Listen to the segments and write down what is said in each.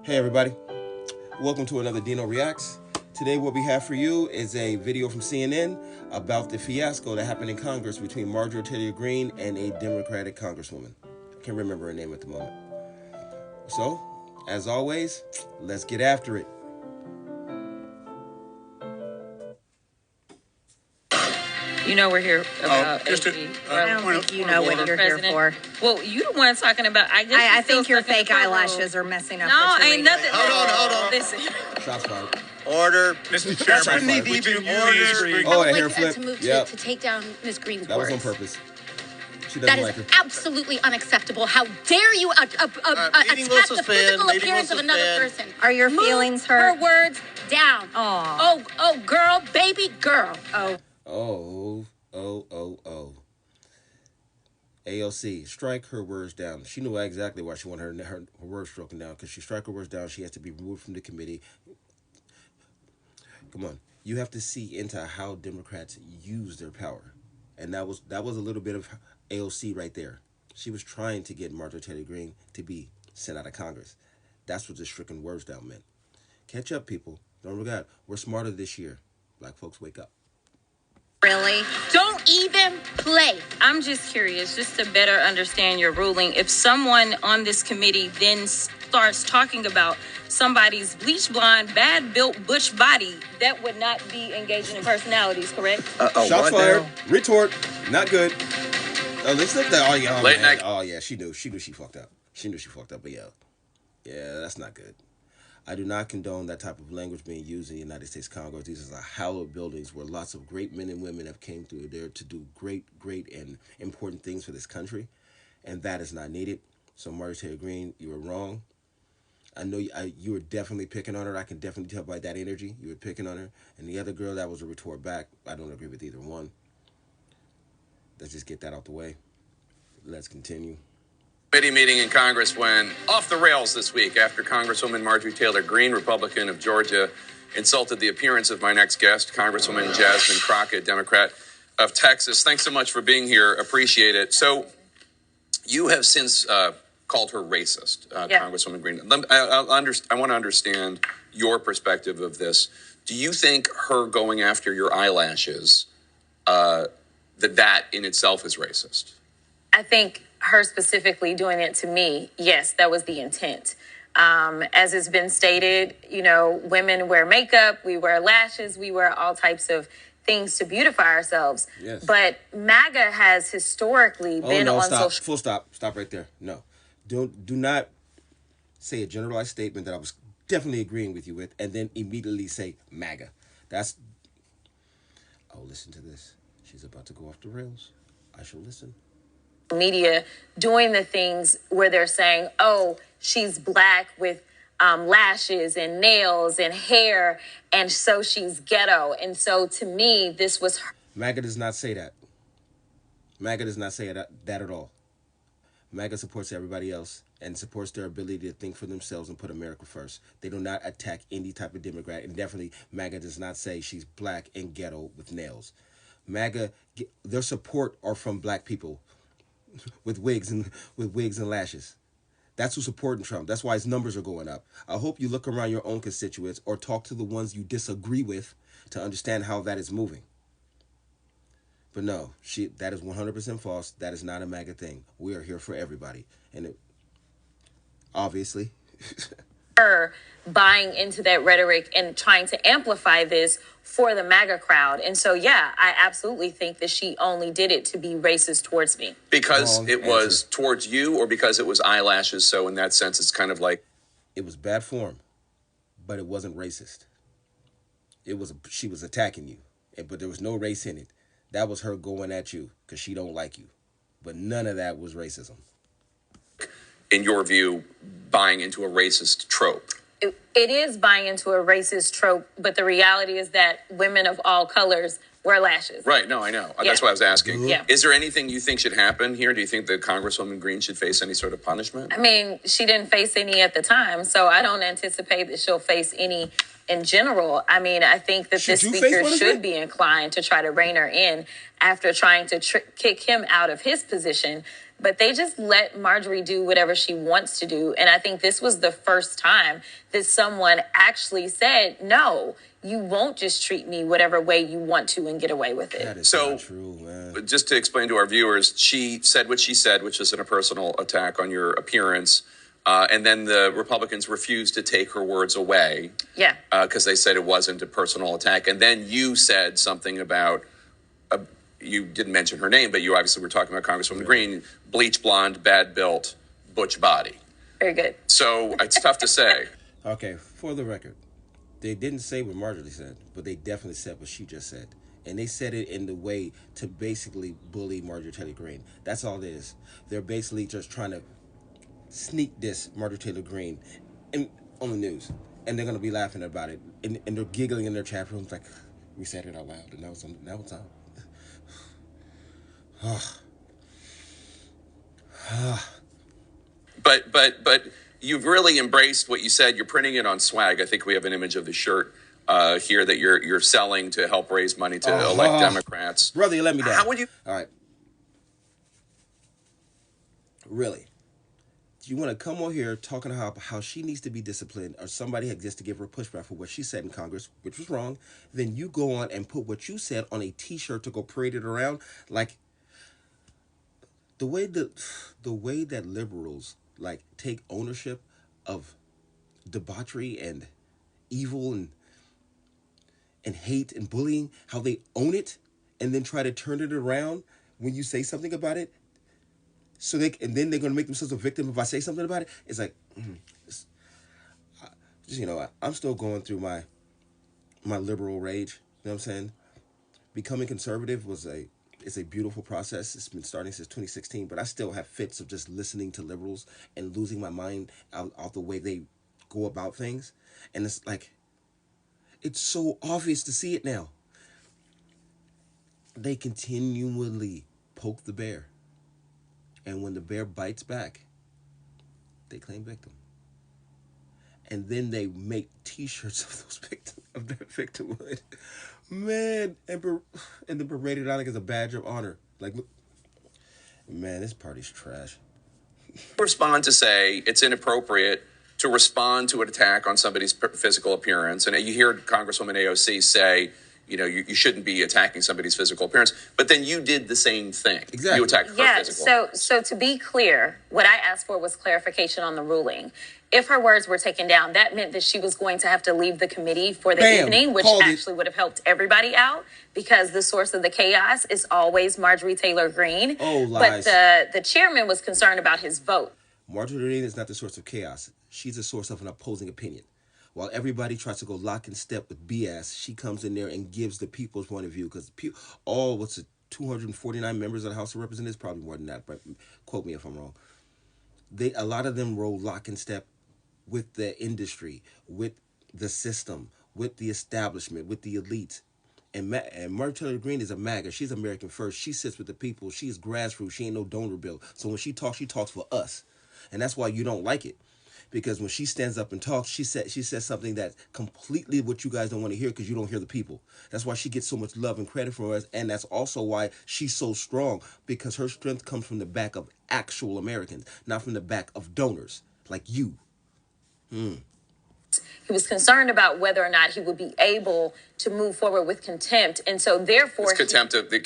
Hey everybody, welcome to another Dino Reacts. Today what we have for you is a video from CNN about the fiasco that happened in Congress between Marjorie Taylor Greene and a Democratic congresswoman. I can't remember her name at the moment. So, as always, let's get after it. You know we're here about I don't think you know what you're here for. Well, you the one talking about. I think your fake eyelashes are messing up. No, the ain't nothing. Hold on. Listen. Shots fired. Order. Mr. Chairman, would you order? Oh, a I hair would like flip. to move Yep. to take down Ms. Greene's That was words. on purpose. She doesn't That is like her. absolutely unacceptable. How dare you attack meeting will the suspend, physical meeting appearance will of another suspend. person? Are your Move feelings her hurt? words down. Aw. Oh, girl, baby girl. Oh. AOC, strike her words down. She knew exactly why she wanted her words struck down, because she struck her words down, she has to be removed from the committee. Come on. You have to see into how Democrats use their power. And that was a little bit of AOC right there. She was trying to get Marjorie Taylor Greene to be sent out of Congress. That's what the stricken words down meant. Catch up, people. Don't forget, we're smarter this year. Black folks, wake up. Really? Don't even play. I'm just curious, just to better understand your ruling. If someone on this committee then starts talking about somebody's bleach blonde, bad built butch body, that would not be engaging in personalities, correct? Shots fired. Retort. Not good. Oh, listen to that. Oh yeah. Late night. Oh yeah. She knew she fucked up. But yeah, that's not good. I do not condone that type of language being used in the United States Congress. These are hallowed buildings where lots of great men and women have came through there to do great and important things for this country, and that is not needed. So Marjorie Taylor Greene, you were wrong. I know you were definitely picking on her. I can definitely tell by that energy. You were picking on her. And the other girl, that was a retort back. I don't agree with either one. Let's just get that out the way. Let's continue. Committee meeting in Congress went off the rails this week after Congresswoman Marjorie Taylor Greene, Republican of Georgia, insulted the appearance of my next guest, Congresswoman Jasmine Crockett, Democrat of Texas. Thanks so much for being here. Appreciate it. So you have since called her racist, Congresswoman Greene. I want to understand your perspective of this. Do you think her going after your eyelashes, that in itself is racist? I think her specifically doing it to me, yes, that was the intent. As has been stated, women wear makeup, we wear lashes, we wear all types of things to beautify ourselves. Yes. But MAGA has historically been on social. Full stop. Stop right there. No. Do not say a generalized statement that I was definitely agreeing with you with and then immediately say MAGA. Oh, listen to this. She's about to go off the rails. I shall listen. Media doing the things where they're saying, oh, she's black with lashes and nails and hair, and so she's ghetto. And so to me, this was her. MAGA does not say that. MAGA does not say that at all. MAGA supports everybody else and supports their ability to think for themselves and put America first. They do not attack any type of Democrat, and definitely MAGA does not say she's black and ghetto with nails. MAGA, their support are from black people with wigs and lashes. That's who's supporting Trump. That's why his numbers are going up. I hope you look around your own constituents or talk to the ones you disagree with to understand how that is moving. But no, that is 100% false. That is not a MAGA thing. We are here for everybody. And obviously. Her buying into that rhetoric and trying to amplify this for the MAGA crowd. And so, yeah, I absolutely think that she only did it to be racist towards me. Because Wrong it was answer. towards you, or because it was eyelashes? So in that sense, it's kind of like... It was bad form, but it wasn't racist. She was attacking you, but there was no race in it. That was her going at you because she don't like you. But none of that was racism. In your view, buying into a racist trope. It is buying into a racist trope, but the reality is that women of all colors wear lashes. Right, no, I know. That's why I was asking. Yeah. Is there anything you think should happen here? Do you think that Congresswoman Greene should face any sort of punishment? I mean, she didn't face any at the time, so I don't anticipate that she'll face any in general. I mean, I think that this speaker should be inclined to try to rein her in after trying to kick him out of his position. But they just let Marjorie do whatever she wants to do. And I think this was the first time that someone actually said, no, you won't just treat me whatever way you want to and get away with it. That is not true, man. Just to explain to our viewers, she said what she said, which is a personal attack on your appearance. And then the Republicans refused to take her words away. Yeah. Because they said it wasn't a personal attack. And then you said something about, you didn't mention her name, but you obviously were talking about Congresswoman Green, bleach blonde, bad built, butch body. Very good. So it's tough to say. Okay, for the record, they didn't say what Marjorie said, but they definitely said what she just said. And they said it in the way to basically bully Marjorie Taylor Greene. That's all it is. They're basically just trying to sneak diss Marjorie Taylor Greene on the news. And they're going to be laughing about it. And they're giggling in their chat rooms like, we said it out loud, and now it's on. But you've really embraced what you said. You're printing it on swag. I think we have an image of the shirt here that you're selling to help raise money to elect Democrats. Brother, you let me down. How would you? All right. Really? You want to come over here talking about how she needs to be disciplined, or somebody exists to give her pushback for what she said in Congress, which was wrong. Then you go on and put what you said on a T-shirt to go parade it around. Like the way that liberals like take ownership of debauchery and evil and hate and bullying, how they own it and then try to turn it around when you say something about it. So and then they're going to make themselves a victim if I say something about it. It's like, I'm still going through my liberal rage. You know what I'm saying? Becoming conservative it's a beautiful process. It's been starting since 2016, but I still have fits of just listening to liberals and losing my mind out the way they go about things. And it's like, it's so obvious to see it now. They continually poke the bear. And when the bear bites back, they claim victim. And then they make T-shirts of those of their victimhood. Man, and then parade it out like it's a badge of honor. Like, look, man, this party's trash. Respond to say it's inappropriate to respond to an attack on somebody's physical appearance. And you hear Congresswoman AOC say, you shouldn't be attacking somebody's physical appearance. But then you did the same thing. Exactly. You attacked her physical. So to be clear, what I asked for was clarification on the ruling. If her words were taken down, that meant that she was going to have to leave the committee for the evening, which actually would have helped everybody out because the source of the chaos is always Marjorie Taylor Greene. Oh, lies. But the chairman was concerned about his vote. Marjorie Greene is not the source of chaos. She's a source of an opposing opinion. While everybody tries to go lock and step with BS, she comes in there and gives the people's point of view. Because 249 members of the House of Representatives, probably more than that, but quote me if I'm wrong. A lot of them roll lock and step with the industry, with the system, with the establishment, with the elites. And Marjorie Taylor Greene is a MAGA. She's American first. She sits with the people. She's grassroots. She ain't no donor bill. So when she talks for us. And that's why you don't like it. Because when she stands up and talks, she says something that's completely what you guys don't want to hear because you don't hear the people. That's why she gets so much love and credit from us. And that's also why she's so strong, because her strength comes from the back of actual Americans, not from the back of donors like you. He was concerned about whether or not he would be able to move forward with contempt. And so therefore... It's contempt of the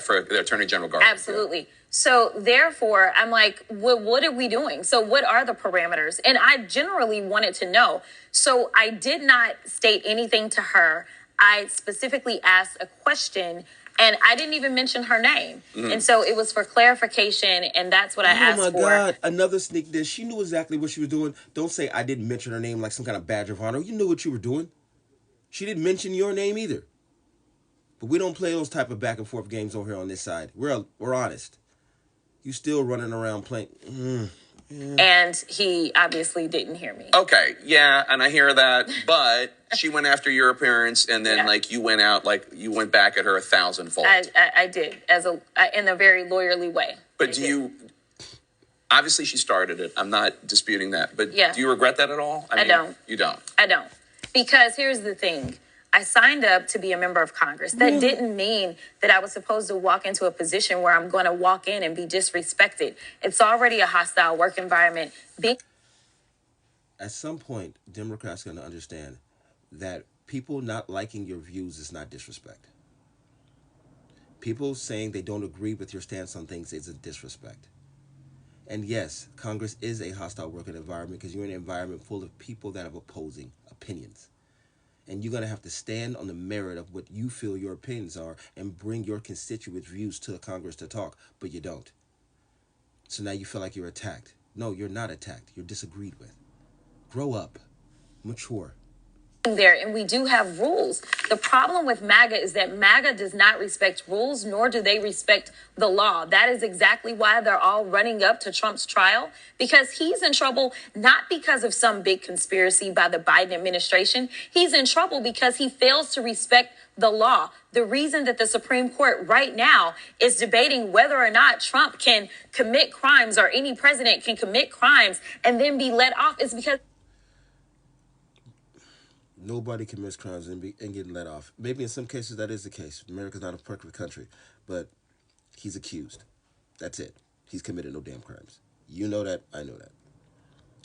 for the Attorney General Garland. Absolutely. Yeah. So therefore, I'm like, well, what are we doing? So what are the parameters? And I generally wanted to know. So I did not state anything to her. I specifically asked a question, and I didn't even mention her name. Mm-hmm. And so it was for clarification, and that's what I asked for. Oh, my God. Another sneak diss. She knew exactly what she was doing. Don't say I didn't mention her name like some kind of badge of honor. You knew what you were doing. She didn't mention your name either. But we don't play those type of back and forth games over here on this side. We're honest. You still running around playing. Yeah. And he obviously didn't hear me. Okay, yeah, and I hear that. But she went after your appearance, and then you went back at her 1,000-fold. I did in a very lawyerly way. But do you? Obviously, she started it. I'm not disputing that. But Yeah. do you regret that at all? I don't. You don't. I don't. Because here's the thing. I signed up to be a member of Congress. That didn't mean that I was supposed to walk into a position where I'm going to walk in and be disrespected. It's already a hostile work environment. At some point, Democrats are going to understand that people not liking your views is not disrespect. People saying they don't agree with your stance on things is a disrespect. And yes, Congress is a hostile working environment because you're in an environment full of people that have opposing opinions. And you're going to have to stand on the merit of what you feel your opinions are and bring your constituent views to the Congress to talk, but you don't. So now you feel like you're attacked. No, you're not attacked. You're disagreed with. Grow up. Mature. There, and we do have rules. The problem with MAGA is that MAGA does not respect rules, nor do they respect the law. That is exactly why they're all running up to Trump's trial, because he's in trouble not because of some big conspiracy by the Biden administration. He's in trouble because he fails to respect the law. The reason that the Supreme Court right now is debating whether or not Trump can commit crimes or any president can commit crimes and then be let off is because Nobody commits crimes and getting let off. Maybe in some cases that is the case. America's not a perfect country, but he's accused. That's it. He's committed no damn crimes. You know that. I know that.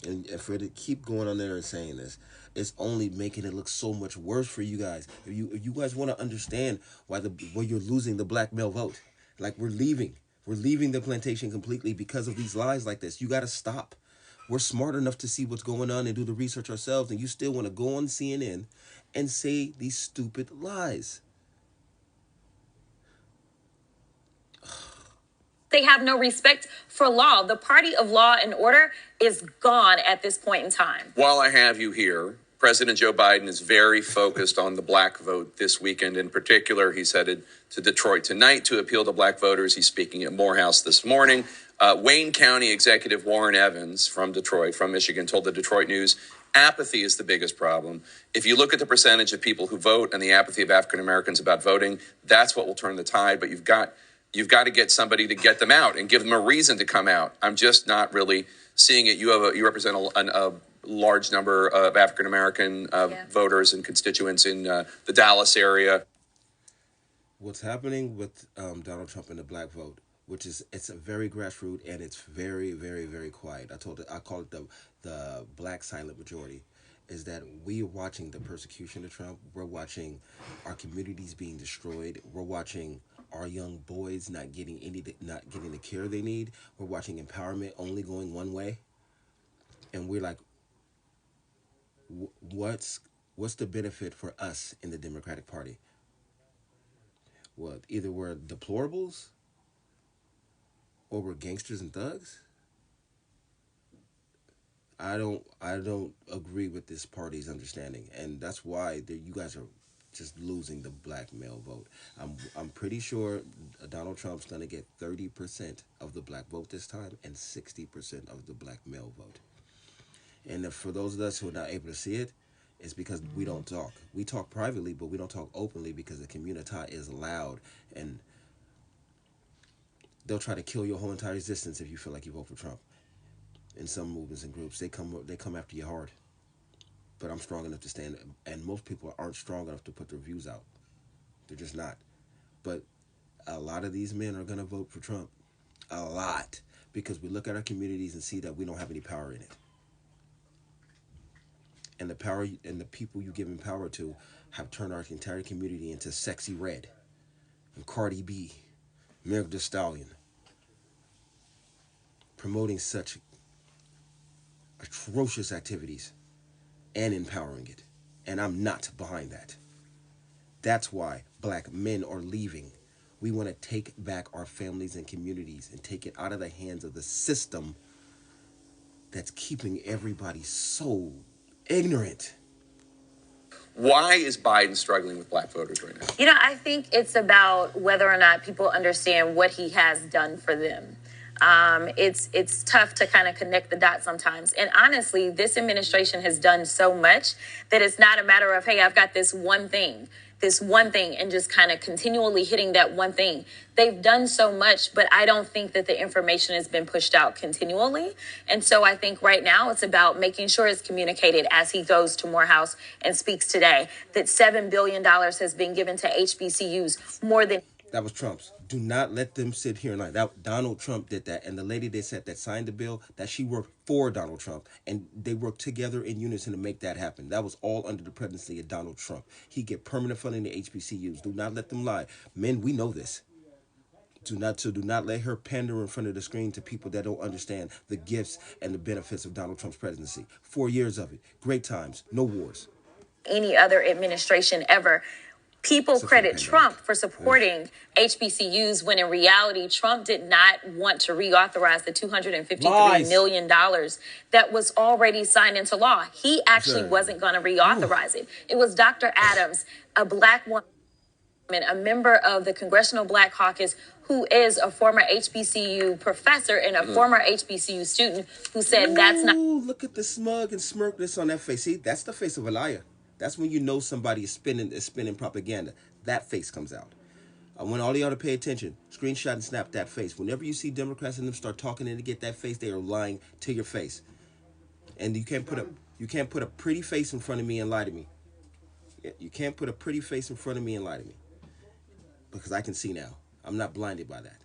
And for it to keep going on there and saying this, it's only making it look so much worse for you guys. If you guys want to understand why you're losing the black male vote, like we're leaving the plantation completely because of these lies like this. You got to stop. We're smart enough to see what's going on and do the research ourselves, and you still want to go on CNN and say these stupid lies. they have no respect for law. The party of law and order is gone at this point in time. While I have you here, President Joe Biden is very focused on the black vote this weekend. In particular, he's headed to Detroit tonight to appeal to black voters. He's speaking at Morehouse this morning. Wayne County Executive Warren Evans from Detroit, from Michigan, told the Detroit News, apathy is the biggest problem. If you look at the percentage of people who vote and the apathy of African Americans about voting, that's what will turn the tide. But you've got to get somebody to get them out and give them a reason to come out. I'm just not really seeing it. You represent a large number of African American voters and constituents in the Dallas area. What's happening with Donald Trump and the black vote, which is it's a very grassroots and it's very, very, very quiet. I call it the black silent majority, is that we are watching the persecution of Trump. We're watching our communities being destroyed. We're watching our young boys not getting the care they need. We're watching empowerment only going one way, and we're like, what's the benefit for us in the Democratic Party? Well, either we're deplorables or we're gangsters and thugs. I don't agree with this party's understanding, and that's why you guys are just losing the black male vote. I'm pretty sure Donald Trump's gonna get 30% of the black vote this time and 60% of the black male vote. And for those of us who are not able to see it, it's because we don't talk. We talk privately, but we don't talk openly because the community is loud, and they'll try to kill your whole entire existence if you feel like you vote for Trump. In some movements and groups, they come after you hard. But I'm strong enough to stand, and most people aren't strong enough to put their views out. They're just not. But a lot of these men are going to vote for Trump. A lot. Because we look at our communities and see that we don't have any power in it. And the power and the people you give power to have turned our entire community into Sexy Red and Cardi B, Meg Thee Stallion, promoting such atrocious activities and empowering it. And I'm not behind that. That's why black men are leaving. We want to take back our families and communities and take it out of the hands of the system that's keeping everybody so ignorant. Why is Biden struggling with black voters right now? You know, I think it's about whether or not people understand what he has done for them. It's tough to kind of connect the dots sometimes. And honestly, this administration has done so much that it's not a matter of, hey, I've got this one thing. this one thing and just kind of continually hitting that one thing. They've done so much, but I don't think that the information has been pushed out continually. And so I think right now it's about making sure it's communicated as he goes to Morehouse and speaks today that $7 billion has been given to HBCUs, more than... That was Trump's. Do not let them sit here and lie. That Donald Trump did that, and the lady they said that signed the bill, that she worked for Donald Trump, and they worked together in unison to make that happen. That was all under the presidency of Donald Trump. He get permanent funding to HBCUs. Do not let them lie, men. We know this. Do not let her pander in front of the screen to people that don't understand the gifts and the benefits of Donald Trump's presidency. 4 years of it, great times, no wars. Any other administration ever. People credit Trump for supporting HBCUs when in reality, Trump did not want to reauthorize the $253 million that was already signed into law. He actually wasn't going to reauthorize it. It was Dr. Adams, a black woman, a member of the Congressional Black Caucus, who is a former HBCU professor and a former HBCU student, who said that's not... Look at the smug and smirkness on that face. See, that's the face of a liar. That's when you know somebody is spinning propaganda. That face comes out. I want all y'all to pay attention. Screenshot and snap that face. Whenever you see Democrats and them start talking and to get that face, they are lying to your face. And you can't put a pretty face in front of me and lie to me. You can't put a pretty face in front of me and lie to me. Because I can see now. I'm not blinded by that.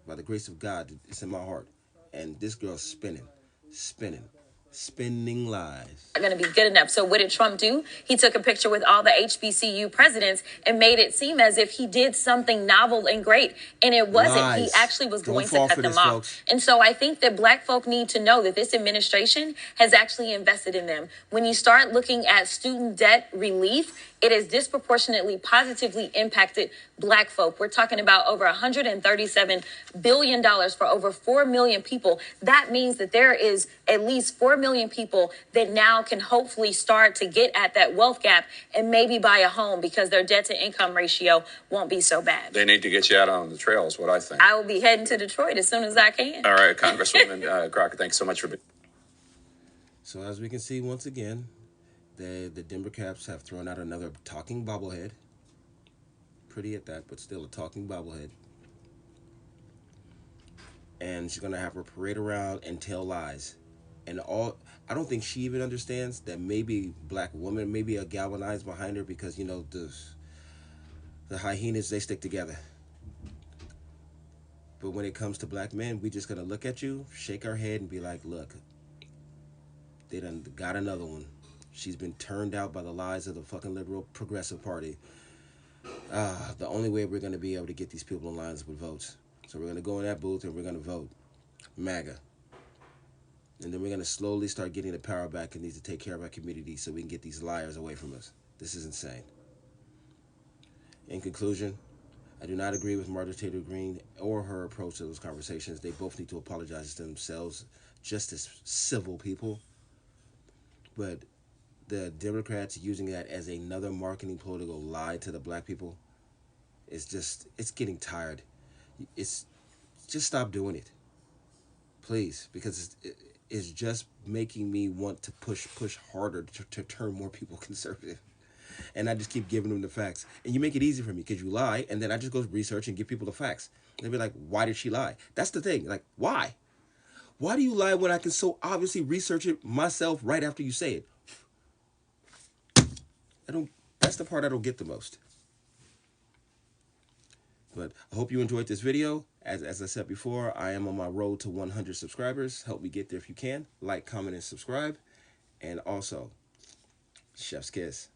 By the grace of God, it's in my heart. And this girl's spinning lies. Not going to be good enough. So what did Trump do? He took a picture with all the HBCU presidents and made it seem as if he did something novel and great. And it wasn't. Lies. He actually was going to cut them this, off. Folks. And so I think that black folk need to know that this administration has actually invested in them. When you start looking at student debt relief, it has disproportionately positively impacted black folk. We're talking about over $137 billion for over 4 million people. That means that there is at least 4 million people that now can hopefully start to get at that wealth gap and maybe buy a home because their debt to income ratio won't be so bad. They need to get you out on the trail is what I think. I will be heading to Detroit as soon as I can. All right, Congresswoman Crockett, thanks so much for being... So as we can see once again, the Democrats have thrown out another talking bobblehead. Pretty at that, but still a talking bobblehead. And she's going to have her parade around and tell lies. And I don't think she even understands that maybe black women, maybe a galvanized behind her because, you know, the hyenas, they stick together. But when it comes to black men, we just going to look at you, shake our head and be like, look, they done got another one. She's been turned out by the lies of the fucking liberal progressive party. The only way we're going to be able to get these people in line is with votes. So we're going to go in that booth and we're going to vote MAGA. And then we're going to slowly start getting the power back and need to take care of our community so we can get these liars away from us. This is insane. In conclusion, I do not agree with Marjorie Taylor Greene or her approach to those conversations. They both need to apologize to themselves, just as civil people. But the Democrats using that as another marketing political lie to the black people, it's getting tired. Just stop doing it, please, because it's just making me want to push harder to turn more people conservative. And I just keep giving them the facts. And you make it easy for me because you lie, and then I just go research and give people the facts. And they'll be like, why did she lie? That's the thing. Like, why? Why do you lie when I can so obviously research it myself right after you say it? That's the part I don't get the most. But I hope you enjoyed this video. As I said before, I am on my road to 100 subscribers. Help me get there if you can. Like, comment, and subscribe. And also, chef's kiss.